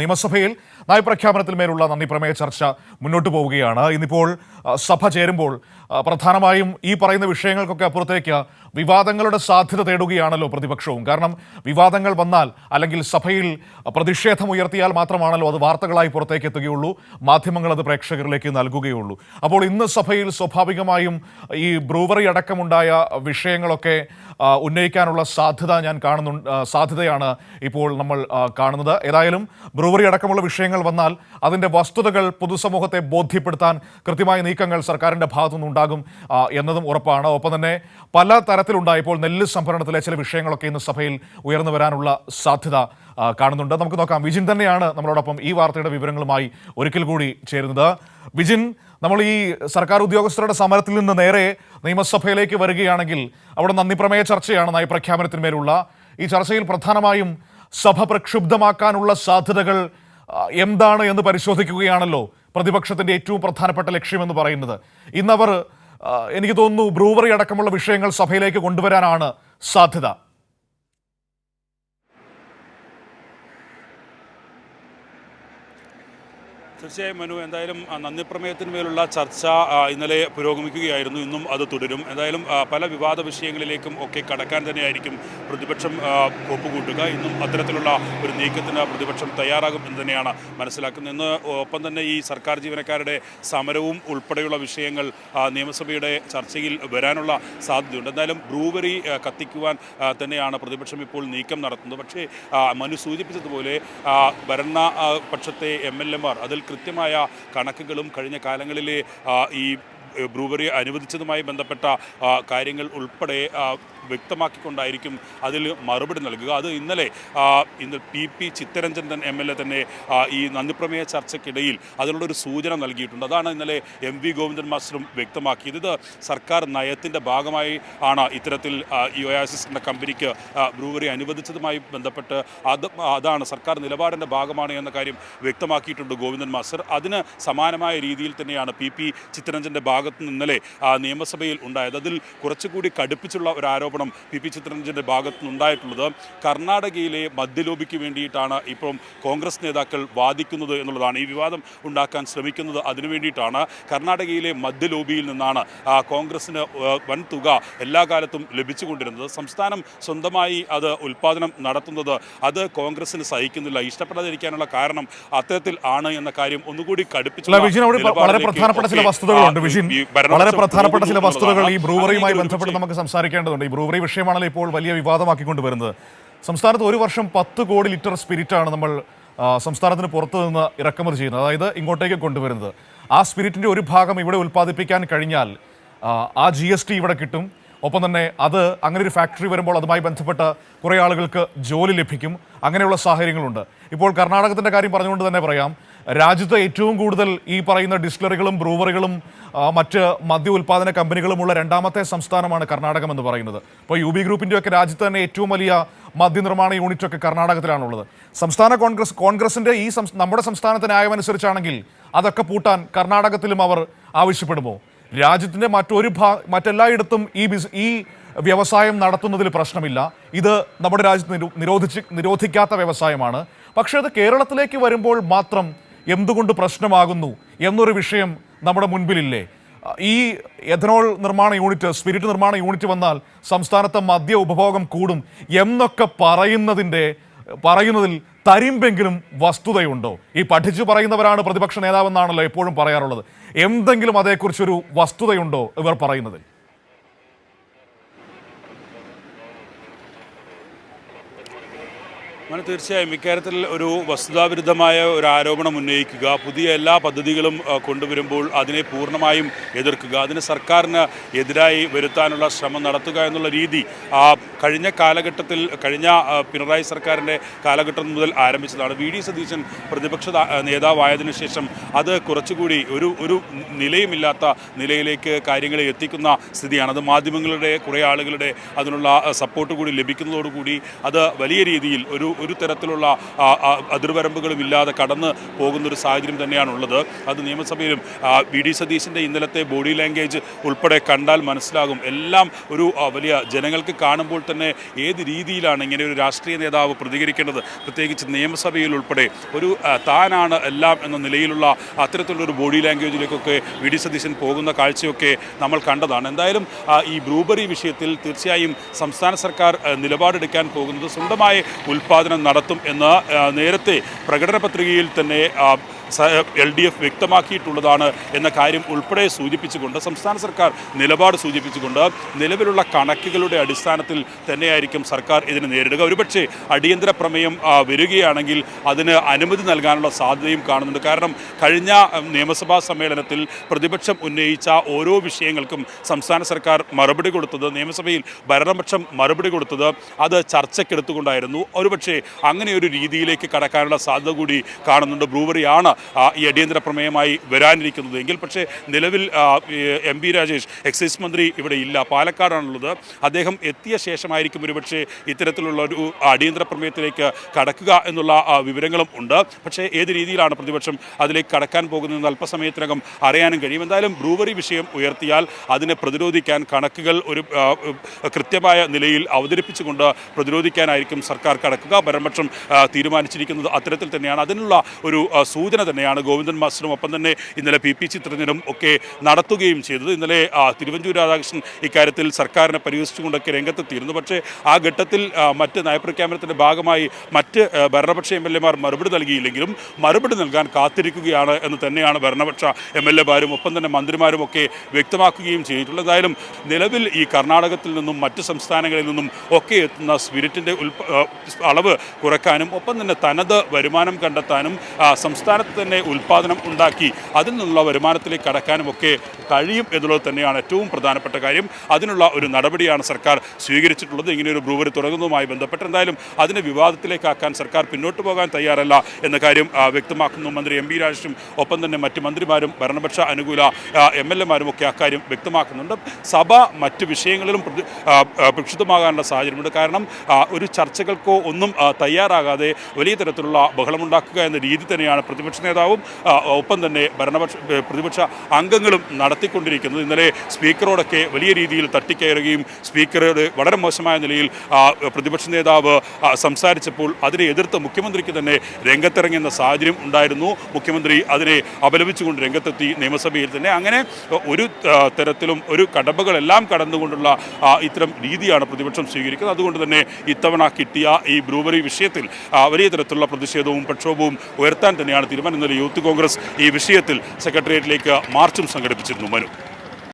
നിയമസഭയിൽ നയപ്രഖ്യാപനത്തിന്മേലുള്ള നന്ദി പ്രമേയ ചർച്ച മുന്നോട്ട് പോവുകയാണ്. ഇന്നിപ്പോൾ സഭ ചേരുമ്പോൾ പ്രധാനമായും ഈ പറയുന്ന വിഷയങ്ങൾക്കൊക്കെ അപ്പുറത്തേക്ക് വിവാദങ്ങളുടെ സാധ്യത തേടുകയാണല്ലോ പ്രതിപക്ഷവും. കാരണം വിവാദങ്ങൾ വന്നാൽ അല്ലെങ്കിൽ സഭയിൽ പ്രതിഷേധം ഉയർത്തിയാൽ മാത്രമാണല്ലോ അത് വാർത്തകളായി പുറത്തേക്ക് എത്തുകയുള്ളൂ, മാധ്യമങ്ങൾ അത് പ്രേക്ഷകരിലേക്ക് നൽകുകയുള്ളൂ. അപ്പോൾ ഇന്ന് സഭയിൽ സ്വാഭാവികമായും ഈ ബ്രൂവറി അടക്കമുണ്ടായ വിഷയങ്ങളൊക്കെ ഉന്നയിക്കാനുള്ള സാധ്യതയാണ് ഇപ്പോൾ നമ്മൾ കാണുന്നത്. ഏതായാലും ബ്രൂവറി അടക്കമുള്ള വിഷയങ്ങൾ വന്നാൽ അതിൻ്റെ വസ്തുതകൾ പൊതുസമൂഹത്തെ ബോധ്യപ്പെടുത്താൻ കൃത്യമായ നീക്കങ്ങൾ സർക്കാരിൻ്റെ ഭാഗത്തുനിന്നുണ്ടാകും എന്നതും ഉറപ്പാണ്. ഒപ്പം തന്നെ പല തരത്തിലുണ്ടായ ഇപ്പോൾ നെല്ല് സംഭരണത്തിലെ ചില വിഷയങ്ങളൊക്കെ ഇന്ന് സഭയിൽ ഉയർന്നു വരാനുള്ള സാധ്യത കാണുന്നുണ്ട്. നമുക്ക് നോക്കാം. വിജിൻ തന്നെയാണ് നമ്മളോടൊപ്പം ഈ വാർത്തയുടെ വിവരങ്ങളുമായി ഒരിക്കൽ കൂടി ചേരുന്നത്. വിജിൻ, നമ്മൾ ഈ സർക്കാർ ഉദ്യോഗസ്ഥരുടെ സമരത്തിൽ നിന്ന് നേരെ നിയമസഭയിലേക്ക് വരികയാണെങ്കിൽ അവിടെ നന്ദിപ്രമേയ ചർച്ചയാണ് നയപ്രഖ്യാപനത്തിന്മേലുള്ള. ഈ ചർച്ചയിൽ പ്രധാനമായും സഭ പ്രക്ഷുബ്ധമാക്കാനുള്ള സാധ്യതകൾ എന്താണ് എന്ന് പരിശോധിക്കുകയാണല്ലോ പ്രതിപക്ഷത്തിൻ്റെ ഏറ്റവും പ്രധാനപ്പെട്ട ലക്ഷ്യമെന്ന് പറയുന്നത്. ഇന്നവർ എനിക്ക് തോന്നുന്നു ബ്രൂവറി അടക്കമുള്ള വിഷയങ്ങൾ സഭയിലേക്ക് കൊണ്ടുവരാനാണ് സാധ്യത. തീർച്ചയായും മനു, എന്തായാലും നന്ദിപ്രമേയത്തിന്മേലുള്ള ചർച്ച ഇന്നലെ പുരോഗമിക്കുകയായിരുന്നു. ഇന്നും അത് തുടരും. എന്തായാലും പല വിവാദ വിഷയങ്ങളിലേക്കും ഒക്കെ കടക്കാൻ തന്നെയായിരിക്കും പ്രതിപക്ഷം ഒപ്പുകൂട്ടുക. ഇന്നും അത്തരത്തിലുള്ള ഒരു നീക്കത്തിന് പ്രതിപക്ഷം തയ്യാറാകും എന്ന് തന്നെയാണ് മനസ്സിലാക്കുന്നത്. ഇന്ന് ഒപ്പം തന്നെ ഈ സർക്കാർ ജീവനക്കാരുടെ സമരവും ഉൾപ്പെടെയുള്ള വിഷയങ്ങൾ നിയമസഭയുടെ ചർച്ചയിൽ വരാനുള്ള സാധ്യതയുണ്ട്. എന്തായാലും ബ്രൂവറി കത്തിക്കുവാൻ തന്നെയാണ് പ്രതിപക്ഷം ഇപ്പോൾ നീക്കം നടത്തുന്നത്. പക്ഷേ മനു സൂചിപ്പിച്ചതുപോലെ ഭരണപക്ഷത്തെ MLA-മാർ അതിൽ കൃത്യമായ കണക്കുകളും കഴിഞ്ഞ കാലങ്ങളിലെ ഈ ബ്രൂവറി അനുവദിച്ചതുമായി ബന്ധപ്പെട്ട കാര്യങ്ങൾ ഉൾപ്പെടെ വ്യക്തമാക്കിക്കൊണ്ടായിരിക്കും അതിൽ മറുപടി നൽകുക. അത് ഇന്ന് PP ചിത്തരഞ്ജൻ MLA തന്നെ ഈ നന്ദിപ്രമേയ ചർച്ചയ്ക്കിടയിൽ അതിനുള്ളൊരു സൂചന നൽകിയിട്ടുണ്ട്. അതാണ് ഇന്നലെ MV ഗോവിന്ദൻ മാസ്റ്ററും വ്യക്തമാക്കിയത്. ഇത് സർക്കാർ നയത്തിൻ്റെ ഭാഗമായി ആണ് ഇത്തരത്തിൽ ഈ ഒയാസിസ് എന്ന കമ്പനിക്ക് ബ്രൂവറി അനുവദിച്ചതുമായി ബന്ധപ്പെട്ട് അതാണ് സർക്കാർ നിലപാടിൻ്റെ ഭാഗമാണ് എന്ന കാര്യം വ്യക്തമാക്കിയിട്ടുണ്ട് ഗോവിന്ദൻ മാസ്റ്റർ. അതിന് സമാനമായ രീതിയിൽ തന്നെയാണ് PP ചിത്തരഞ്ജൻ്റെ ഭാഗത്ത് നിന്ന് ഇന്നലെ നിയമസഭയിൽ ഉണ്ടായത്. അതിൽ കുറച്ചുകൂടി കടുപ്പിച്ചുള്ള ഒരു ആരോപണം PP ചിത്തരഞ്ജൻ്റെ ഭാഗത്തു നിന്നുണ്ടായിട്ടുള്ളത് കർണാടകയിലെ മദ്യലോബിക്ക് വേണ്ടിയിട്ടാണ് ഇപ്പം കോൺഗ്രസ് നേതാക്കൾ വാദിക്കുന്നത് എന്നുള്ളതാണ്. ഈ വിവാദം ഉണ്ടാക്കാൻ ശ്രമിക്കുന്നത് അതിനു വേണ്ടിയിട്ടാണ്. കർണാടകയിലെ മദ്യലോബിയിൽ നിന്നാണ് കോൺഗ്രസിന് വൻ തുക എല്ലാ കാലത്തും ലഭിച്ചുകൊണ്ടിരുന്നത്. സംസ്ഥാനം സ്വന്തമായി അത് ഉൽപ്പാദനം നടത്തുന്നത് അത് കോൺഗ്രസിന് സഹിക്കുന്നില്ല. ഇഷ്ടപ്പെടാതിരിക്കാനുള്ള കാരണം അത്തരത്തിൽ ആണ് എന്ന കാര്യം ഒന്നുകൂടി കടുപ്പിച്ചു. വളരെ പ്രധാനപ്പെട്ട ചില വസ്തുതകൾ ഈ ബ്രൂവറിയുമായി ബന്ധപ്പെട്ട് നമുക്ക് സംസാരിക്കേണ്ടതുണ്ട്. ഈ ബ്രൂവറി വിഷയമാണല്ലോ ഇപ്പോൾ വലിയ വിവാദമാക്കിക്കൊണ്ടുവരുന്നത്. സംസ്ഥാനത്ത് ഒരു വർഷം 10 കോടി ലിറ്റർ സ്പിരിറ്റാണ് നമ്മൾ സംസ്ഥാനത്തിന് പുറത്തു നിന്ന് ഇറക്കുമതി ചെയ്യുന്നത്, അതായത് ഇങ്ങോട്ടേക്ക് കൊണ്ടുവരുന്നത്. ആ സ്പിരിറ്റിൻ്റെ ഒരു ഭാഗം ഇവിടെ ഉൽപ്പാദിപ്പിക്കാൻ കഴിഞ്ഞാൽ ആ GST ഇവിടെ കിട്ടും. ഒപ്പം തന്നെ അത് അങ്ങനെ ഒരു ഫാക്ടറി വരുമ്പോൾ അതുമായി ബന്ധപ്പെട്ട് കുറേ ആളുകൾക്ക് ജോലി ലഭിക്കും. അങ്ങനെയുള്ള സാഹചര്യങ്ങളുണ്ട്. ഇപ്പോൾ കർണാടകത്തിൻ്റെ കാര്യം പറഞ്ഞുകൊണ്ട് തന്നെ പറയാം, രാജ്യത്ത് ഏറ്റവും കൂടുതൽ ഈ പറയുന്ന ഡിസ്റ്റിലറികളും ബ്രൂവറികളും മറ്റ് മദ്യ ഉൽപ്പാദന കമ്പനികളുമുള്ള രണ്ടാമത്തെ സംസ്ഥാനമാണ് കർണാടകം എന്ന് പറയുന്നത്. ഇപ്പോൾ UB ഗ്രൂപ്പിൻ്റെയൊക്കെ രാജ്യത്ത് തന്നെ ഏറ്റവും വലിയ മദ്യനിർമ്മാണ യൂണിറ്റൊക്കെ കർണാടകത്തിലാണുള്ളത്. സംസ്ഥാന കോൺഗ്രസിൻ്റെ ഈ നമ്മുടെ സംസ്ഥാനത്തെ ന്യായമനുസരിച്ചാണെങ്കിൽ അതൊക്കെ പൂട്ടാൻ കർണാടകത്തിലും അവർ ആവശ്യപ്പെടുമോ? രാജ്യത്തിൻ്റെ മറ്റെല്ലായിടത്തും ഈ വ്യവസായം നടത്തുന്നതിൽ പ്രശ്നമില്ല. ഇത് നമ്മുടെ രാജ്യത്ത് നിരോധിക്കാത്ത വ്യവസായമാണ്. പക്ഷേ അത് കേരളത്തിലേക്ക് വരുമ്പോൾ മാത്രം എന്തുകൊണ്ട് പ്രശ്നമാകുന്നു എന്നൊരു വിഷയം നമ്മുടെ മുൻപിലില്ലേ? ഈ എഥനോൾ നിർമ്മാണ യൂണിറ്റ്, സ്പിരിറ്റ് നിർമ്മാണ യൂണിറ്റ് വന്നാൽ സംസ്ഥാനത്തെ മദ്യ ഉപഭോഗം കൂടും എന്നൊക്കെ പറയുന്നതിൽ തരിമ്പെങ്കിലും വസ്തുതയുണ്ടോ? ഈ പഠിച്ചു പറയുന്നവരാണ് പ്രതിപക്ഷ നേതാവെന്നാണല്ലോ എപ്പോഴും പറയാറുള്ളത്. എന്തെങ്കിലും അതേക്കുറിച്ചൊരു വസ്തുതയുണ്ടോ ഇവർ പറയുന്നതിൽ? തീർച്ചയായും ഇക്കാര്യത്തിൽ ഒരു വസ്തുതാവിരുദ്ധമായ ഒരു ആരോപണം ഉന്നയിക്കുക, പുതിയ എല്ലാ പദ്ധതികളും കൊണ്ടുവരുമ്പോൾ അതിനെ പൂർണ്ണമായും എതിർക്കുക, അതിന് സർക്കാരിന് എതിരായി വരുത്താനുള്ള ശ്രമം നടത്തുക എന്നുള്ള രീതി കഴിഞ്ഞ കാലഘട്ടത്തിൽ കഴിഞ്ഞ പിണറായി സർക്കാരിൻ്റെ കാലഘട്ടം മുതൽ ആരംഭിച്ചതാണ്. VD സതീശൻ പ്രതിപക്ഷ നേതാവായതിനു ശേഷം അത് കുറച്ചുകൂടി ഒരു നിലയുമില്ലാത്ത നിലയിലേക്ക് കാര്യങ്ങളെ എത്തിക്കുന്ന സ്ഥിതിയാണ്. അത് മാധ്യമങ്ങളുടെ കുറേ ആളുകളുടെ അതിനുള്ള സപ്പോർട്ട് കൂടി ലഭിക്കുന്നതോടുകൂടി അത് വലിയ രീതിയിൽ ഒരു ഒരു തരത്തിലുള്ള അതിർവരമ്പുകളും ഇല്ലാതെ കടന്ന് പോകുന്നൊരു സാഹചര്യം തന്നെയാണുള്ളത്. അത് നിയമസഭയിലും വി.ഡി. സതീശൻ്റെ ഇന്നലത്തെ ബോഡി ലാംഗ്വേജ് ഉൾപ്പെടെ കണ്ടാൽ മനസ്സിലാകും. എല്ലാം ഒരു വലിയ ജനങ്ങൾക്ക് കാണുമ്പോൾ തന്നെ ഏത് രീതിയിലാണ് ഇങ്ങനെ ഒരു രാഷ്ട്രീയ നേതാവ് പ്രതികരിക്കേണ്ടത്, പ്രത്യേകിച്ച് നിയമസഭയിൽ ഉൾപ്പെടെ ഒരു താനാണ് എല്ലാം എന്ന നിലയിലുള്ള അത്തരത്തിലുള്ളൊരു ബോഡി ലാംഗ്വേജിലേക്കൊക്കെ വി.ഡി. സതീശൻ പോകുന്ന കാഴ്ചയൊക്കെ നമ്മൾ കണ്ടതാണ്. എന്തായാലും ഈ ബ്രൂബറി വിഷയത്തിൽ തീർച്ചയായും സംസ്ഥാന സർക്കാർ നിലപാടെടുക്കാൻ പോകുന്നത് സ്വന്തമായ ഉൽപ്പാദനം നടത്തും എന്ന് നേരത്തെ പ്രകടന പത്രികയിൽ തന്നെ LDF വ്യക്തമാക്കിയിട്ടുള്ളതാണ് എന്ന കാര്യം ഉൾപ്പെടെ സൂചിപ്പിച്ചുകൊണ്ട് സംസ്ഥാന സർക്കാർ നിലപാട് സൂചിപ്പിച്ചുകൊണ്ട് നിലവിലുള്ള കണക്കുകളുടെ അടിസ്ഥാനത്തിൽ തന്നെയായിരിക്കും സർക്കാർ ഇതിനെ നേരിടുക. ഒരുപക്ഷെ അടിയന്തര പ്രമേയം വരികയാണെങ്കിൽ അതിന് അനുമതി നൽകാനുള്ള സാധ്യതയും കാണുന്നുണ്ട്. കാരണം കഴിഞ്ഞ നിയമസഭാ സമ്മേളനത്തിൽ പ്രതിപക്ഷം ഉന്നയിച്ച ഓരോ വിഷയങ്ങൾക്കും സംസ്ഥാന സർക്കാർ മറുപടി കൊടുത്തത്, നിയമസഭയിൽ ഭരണപക്ഷം മറുപടി കൊടുത്തത് അത് ചർച്ചയ്ക്കെടുത്തുകൊണ്ടായിരുന്നു. ഒരുപക്ഷെ അങ്ങനെ ഒരു രീതിയിലേക്ക് കടക്കാനുള്ള സാധ്യത കൂടി കാണുന്നുണ്ട്. ബ്രൂവറിയാണ് ഈ അടിയന്തര പ്രമേയമായി വരാനിരിക്കുന്നത് എങ്കിൽ. പക്ഷേ നിലവിൽ MP രാജേഷ് എക്സൈസ് മന്ത്രി ഇവിടെ ഇല്ല, പാലക്കാടാണുള്ളത്. അദ്ദേഹം എത്തിയ ശേഷമായിരിക്കും ഒരുപക്ഷെ ഇത്തരത്തിലുള്ള ഒരു അടിയന്തര പ്രമേയത്തിലേക്ക് കടക്കുക എന്നുള്ള വിവരങ്ങളും ഉണ്ട്. പക്ഷേ ഏത് രീതിയിലാണ് പ്രതിപക്ഷം അതിലേക്ക് കടക്കാൻ പോകുന്നതെന്ന് അല്പസമയത്തിനകം അറിയാനും കഴിയും. എന്തായാലും ബ്രൂവറി വിഷയം ഉയർത്തിയാൽ അതിനെ പ്രതിരോധിക്കാൻ കണക്കുകൾ ഒരു കൃത്യമായ നിലയിൽ അവതരിപ്പിച്ചുകൊണ്ട് പ്രതിരോധിക്കാനായിരിക്കും സർക്കാർ കടക്കുക. ഭരണപക്ഷം തീരുമാനിച്ചിരിക്കുന്നത് അത്തരത്തിൽ തന്നെയാണ്. അതിനുള്ള ഒരു സൂചന തന്നെയാണ് ഗോവിന്ദൻ മാസ്റ്ററും ഒപ്പം തന്നെ ഇന്നലെ PP ചിത്രഞ്ജനും ഒക്കെ നടത്തുകയും ചെയ്തത്. ഇന്നലെ തിരുവഞ്ചൂർ രാധാകൃഷ്ണൻ ഇക്കാര്യത്തിൽ സർക്കാരിനെ പരിഹസിച്ചുകൊണ്ടൊക്കെ രംഗത്തെത്തിയിരുന്നു. പക്ഷേ ആ ഘട്ടത്തിൽ മറ്റ് നയപ്രഖ്യാപനത്തിൻ്റെ ഭാഗമായി മറ്റ് ഭരണപക്ഷ MLA മാർ മറുപടി നൽകിയില്ലെങ്കിലും മറുപടി നൽകാൻ കാത്തിരിക്കുകയാണ് എന്ന് തന്നെയാണ് ഭരണപക്ഷ MLA മാരും ഒപ്പം തന്നെ മന്ത്രിമാരും ഒക്കെ വ്യക്തമാക്കുകയും ചെയ്തിട്ടുള്ളത്. എന്തായാലും നിലവിൽ ഈ കർണാടകത്തിൽ നിന്നും മറ്റ് സംസ്ഥാനങ്ങളിൽ നിന്നും ഒക്കെ എത്തുന്ന സ്പിരിറ്റിൻ്റെ അളവ് കുറയ്ക്കാനും ഒപ്പം തന്നെ തനത് വരുമാനം കണ്ടെത്താനും സംസ്ഥാനത്ത് തന്നെ ഉൽപ്പാദനം ഉണ്ടാക്കി അതിൽ നിന്നുള്ള വരുമാനത്തിലേക്ക് കടക്കാനും ഒക്കെ കഴിയും എന്നുള്ളത് തന്നെയാണ് ഏറ്റവും പ്രധാനപ്പെട്ട കാര്യം. അതിനുള്ള ഒരു നടപടിയാണ് സർക്കാർ സ്വീകരിച്ചിട്ടുള്ളത്. ഇങ്ങനെയൊരു ബ്രൂവറി തുടങ്ങുന്നതുമായി ബന്ധപ്പെട്ട് എന്തായാലും അതിനെ വിവാദത്തിലേക്കാക്കാൻ സർക്കാർ പിന്നോട്ട് പോകാൻ തയ്യാറല്ല എന്ന കാര്യം വ്യക്തമാക്കുന്നു മന്ത്രി MP രാജേഷും ഒപ്പം തന്നെ മറ്റ് മന്ത്രിമാരും ഭരണപക്ഷ അനുകൂല MLA മാരും ഒക്കെ അക്കാര്യം വ്യക്തമാക്കുന്നുണ്ട്. സഭ മറ്റ് വിഷയങ്ങളിലും പ്രക്ഷുബ്ധമാകാനുള്ള സാഹചര്യമുണ്ട്. കാരണം ഒരു ചർച്ചകൾക്കോ ഒന്നും തയ്യാറാകാതെ വലിയ തരത്തിലുള്ള ബഹളമുണ്ടാക്കുക എന്ന രീതി തന്നെയാണ് പ്രതിപക്ഷ നേതാവും ഒപ്പം തന്നെ പ്രതിപക്ഷ അംഗങ്ങളും നടത്തിക്കൊണ്ടിരിക്കുന്നത്. ഇന്നലെ സ്പീക്കറോടൊക്കെ വലിയ രീതിയിൽ തട്ടിക്കയറുകയും സ്പീക്കറോട് വളരെ മോശമായ നിലയിൽ പ്രതിപക്ഷ നേതാവ് സംസാരിച്ചപ്പോൾ അതിനെ എതിർത്ത് മുഖ്യമന്ത്രിക്ക് തന്നെ രംഗത്തിറങ്ങുന്ന സാഹചര്യം ഉണ്ടായിരുന്നു. മുഖ്യമന്ത്രി അതിനെ അപലപിച്ചുകൊണ്ട് രംഗത്തെത്തി നിയമസഭയിൽ തന്നെ. അങ്ങനെ ഒരു തരത്തിലും ഒരു കടമ്പകളെല്ലാം കടന്നുകൊണ്ടുള്ള ഇത്തരം രീതിയാണ് പ്രതിപക്ഷം സ്വീകരിക്കുന്നത്. അതുകൊണ്ട് തന്നെ ഇത്തവണ കിട്ടിയ ഈ ബ്രൂവറി വിഷയത്തിൽ വലിയ തരത്തിലുള്ള പ്രതിഷേധവും പ്രക്ഷോഭവും ഉയർത്താൻ തന്നെയാണ് തീരുമാനം. ഇന്നലെ യൂത്ത് കോൺഗ്രസ് ഈ വിഷയത്തിൽ സെക്രട്ടേറിയറ്റിലേക്ക് മാർച്ചും സംഘടിപ്പിച്ചിരുന്നു. മനു.